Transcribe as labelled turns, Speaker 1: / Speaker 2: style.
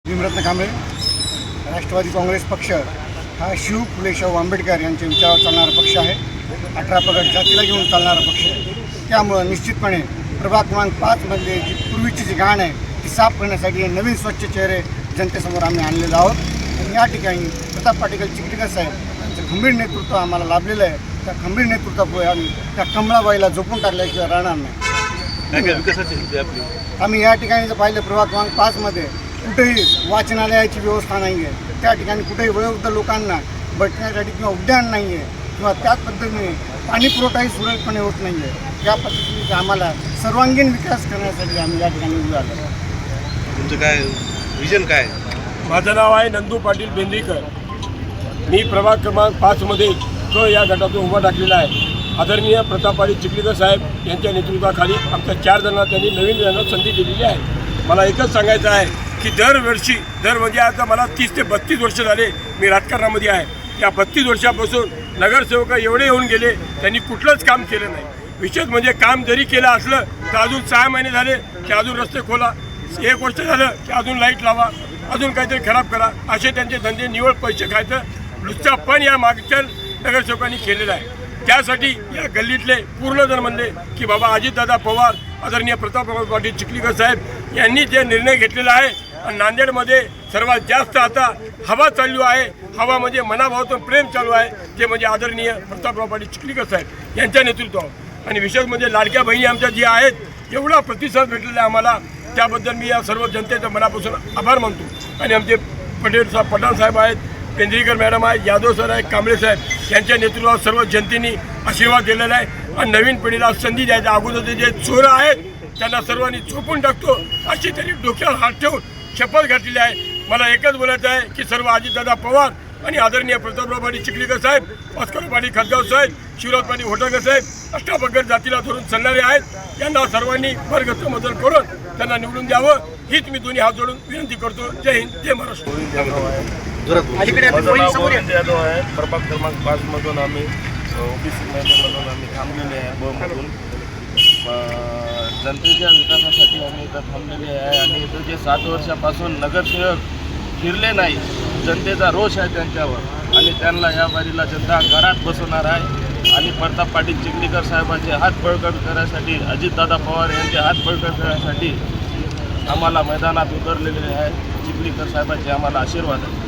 Speaker 1: भीमरत्न कांबळे. राष्ट्रवादी काँग्रेस पक्ष हा शिव फुले शाहू आंबेडकर यांच्या विचारावर चालणारा पक्ष आहे. 18 पगड जातीला घेऊन चालणारा पक्ष आहे. त्यामुळं निश्चितपणे प्रभाग क्रमांक 5मध्ये जी पूर्वीची जी घाण आहे ती साफ करण्यासाठी नवीन स्वच्छ चेहरे जनतेसमोर आम्ही आणलेलो आहोत. आणि या ठिकाणी प्रताप पाटील चिखलीकर साहेब यांचं खंबीर नेतृत्व आम्हाला लाभलेलं आहे. त्या खंबीर नेतृत्वामुळे आम्ही त्या कमळाबाईला झोपून टाकल्याशिवाय राहणार नाही. आम्ही या ठिकाणी जर पाहिलं प्रभाग क्रमांक 5मध्ये कुठेही वाचनालयाची व्यवस्था नाही आहे. त्या ठिकाणी कुठेही वयोवृद्ध लोकांना बसण्यासाठी किंवा उद्यान नाही आहे किंवा त्याच पद्धतीने पाणी पुरवठाही सुरळीतपणे होत नाही आहे. या पद्धतीने आम्हाला सर्वांगीण विकास करण्यासाठी आम्ही या ठिकाणी उभे आलो.
Speaker 2: तुमचं काय विजन काय?
Speaker 3: माझं नाव आहे नंदू पाटील बेंद्रीकर. मी प्रभाग क्रमांक 5मध्ये या गटातून उभा टाकलेला आहे. आदरणीय प्रताप पाटील चिखलीकर साहेब यांच्या नेतृत्वाखाली आमच्या 4 जणांना त्यांनी नवीन जणांना संधी दिलेली आहे. मला एकच सांगायचं आहे की दरवर्षी म्हणजे आता मला 30 ते 32 वर्ष झाले मी राजकारणामध्ये आहे. या 32 वर्षापासून नगरसेवक एवढे येऊन गेले, त्यांनी कुठलंच काम केलं नाही. विशेष म्हणजे काम जरी केलं असलं तर अजून 6 महिने झाले की अजून रस्ते खोला, 1 वर्ष झालं की अजून लाईट लावा, अजून काहीतरी खराब करा, असे त्यांचे धंदे निवड पैसे खायचं लुच्चा पण या मागच्या नगरसेवकांनी केलेला आहे. त्यासाठी या गल्लीतले पूर्ण जण म्हणले की बाबा अजितदादा पवार, आदरणीय प्रताप पाटील चिखलीकर साहेब यांनी जे निर्णय घेतलेला आहे आणि नांदेडमध्ये सर्वात जास्त आता हवा चालू आहे, हवा म्हणजे मनाभावातून प्रेम चालू आहे, ते म्हणजे आदरणीय प्रतापराव पाटील चिखलीकर साहेब यांच्या नेतृत्वावर. आणि विशेष म्हणजे लाडक्या बहिणी आमच्या ज्या आहेत एवढा प्रतिसाद भेटलेला आहे आम्हाला, त्याबद्दल मी या सर्व जनतेचा मनापासून आभार मानतो. आणि आमचे पठाण साहेब आहेत, पेंद्रीकर मॅडम आहेत, यादव सर आहेत, कांबळे साहेब यांच्या नेतृत्वावर सर्व जनतेने आशीर्वाद दिलेला आहे. आणि नवीन पिढीला संधी द्यायच्या अगोदरचे जे चोर आहेत त्यांना सर्वांनी चोपून टाकतो अशी त्यांनी डोक्यावर हात ठेवून शपथ घातलेली आहे. मला एकच बोलायचं आहे की सर्व अजितदादा पवार आणि आदरणीय प्रतापराव पाटील चिखलीकर साहेब, भास्कर पाटील खतगाव साहेब, शिवराज पाटील होटकर साहेब 18 पगड जातीला धरून चालणारे आहेत. यांना सर्वांनी भरगच्च मदत करून त्यांना निवडून द्यावं हीच मी दोन्ही हात जोडून विनंती करतो. जय हिंद, जय महाराष्ट्र.
Speaker 4: यादव आहे. प्रभाग क्रमांक 5मधून आम्ही ओबीसी महिन्यामधून आम्ही थांबलेले आहे. बमधून जनतेच्या विकासासाठी आम्ही इथं थांबलेले आहे. आणि इथं जे 7 वर्षापासून नगरसेवक फिरले नाही, जनतेचा रोष आहे त्यांच्यावर आणि त्यांना या बारीला जनता घरात बसवणार आहे. आणि प्रताप पाटील चिखलीकर साहेबांचे हात बळकट करण्यासाठी, अजितदादा पवार यांचे हात बळकट करण्यासाठी आम्हाला मैदानात उतरलेले आहे. चिखलीकर साहेबांचे आम्हाला आशीर्वाद आहे.